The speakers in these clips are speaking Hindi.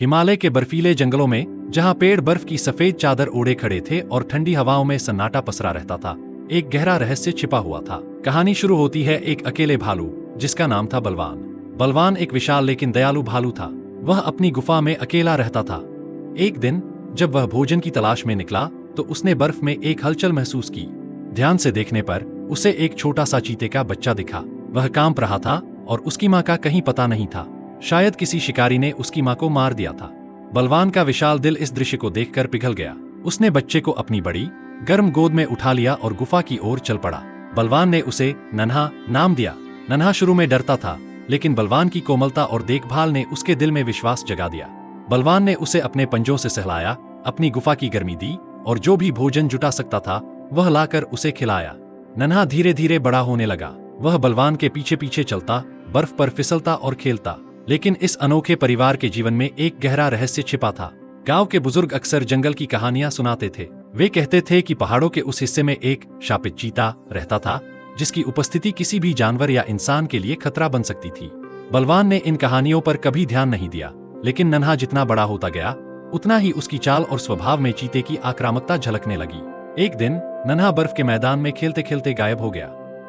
हिमालय के बर्फीले जंगलों में, जहां पेड़ बर्फ की सफेद चादर ओढ़े खड़े थे और ठंडी हवाओं में सन्नाटा पसरा रहता था, एक गहरा रहस्य छिपा हुआ था। कहानी शुरू होती है एक अकेले भालू जिसका नाम था बलवान। बलवान एक विशाल लेकिन दयालु भालू था। वह अपनी गुफा में अकेला रहता था। एक दिन जब वह भोजन की तलाश में निकला तो उसने बर्फ में एक हलचल महसूस की। ध्यान से देखने पर उसे एक छोटा सा चीते का बच्चा दिखा। वह कांप रहा था और उसकी मां का कहीं पता नहीं था। शायद किसी शिकारी ने उसकी मां को मार दिया था। बलवान का विशाल दिल इस दृश्य को देखकर पिघल गया। उसने बच्चे को अपनी बड़ी गर्म गोद में उठा लिया और गुफा की ओर चल पड़ा। बलवान ने उसे नन्हा नाम दिया। नन्हा शुरू में डरता था, लेकिन बलवान की कोमलता और देखभाल ने उसके दिल में विश्वास जगा दिया। बलवान ने उसे अपने पंजों से सहलाया, अपनी गुफा की गर्मी दी और जो भी भोजन जुटा सकता था वह लाकर उसे खिलाया। नन्हा धीरे धीरे बड़ा होने लगा। वह बलवान के पीछे पीछे चलता, बर्फ पर फिसलता और खेलता। लेकिन इस अनोखे परिवार के जीवन में एक गहरा रहस्य छिपा था। गांव के बुजुर्ग अक्सर जंगल की कहानियां सुनाते थे। वे कहते थे कि पहाड़ों के उस हिस्से में एक शापित चीता रहता था, जिसकी उपस्थिति किसी भी जानवर या इंसान के लिए खतरा बन सकती थी। बलवान ने इन कहानियों पर कभी ध्यान नहीं दिया, लेकिन नन्हा जितना बड़ा होता गया उतना ही उसकी चाल और स्वभाव में चीते की आक्रामकता झलकने लगी। एक दिन नन्हा बर्फ के मैदान में खेलते खेलते गायब हो गया।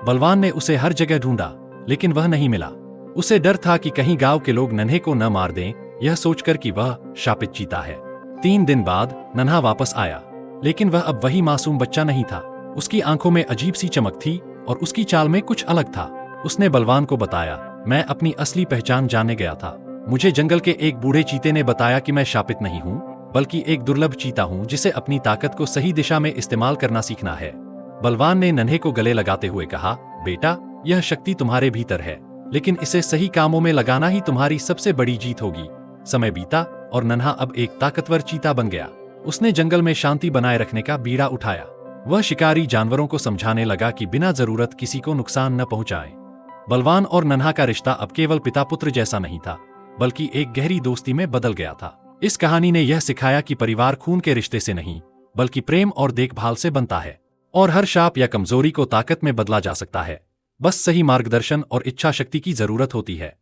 बलवान ने उसे हर जगह ढूंढा, लेकिन वह नहीं मिला। उसे डर था कि कहीं गांव के लोग नन्हे को न मार दें, यह सोचकर कि वह शापित चीता है। 3 दिन बाद नन्हा वापस आया, लेकिन वह अब वही मासूम बच्चा नहीं था। उसकी आंखों में अजीब सी चमक थी और उसकी चाल में कुछ अलग था। उसने बलवान को बताया, मैं अपनी असली पहचान जानने गया था। मुझे जंगल के एक बूढ़े चीते ने बताया कि मैं शापित नहीं हूँ, बल्कि एक दुर्लभ चीता हूँ जिसे अपनी ताकत को सही दिशा में इस्तेमाल करना सीखना है। बलवान ने नन्हे को गले लगाते हुए कहा, बेटा, यह शक्ति तुम्हारे भीतर है, लेकिन इसे सही कामों में लगाना ही तुम्हारी सबसे बड़ी जीत होगी। समय बीता और नन्हा अब एक ताकतवर चीता बन गया। उसने जंगल में शांति बनाए रखने का बीड़ा उठाया। वह शिकारी जानवरों को समझाने लगा कि बिना जरूरत किसी को नुकसान न पहुंचाएं। बलवान और नन्हा का रिश्ता अब केवल पिता पुत्र जैसा नहीं था, बल्कि एक गहरी दोस्ती में बदल गया था। इस कहानी ने यह सिखाया कि परिवार खून के रिश्ते से नहीं, बल्कि प्रेम और देखभाल से बनता है, और हर शाप या कमजोरी को ताकत में बदला जा सकता है। बस सही मार्गदर्शन और इच्छा शक्ति की जरूरत होती है।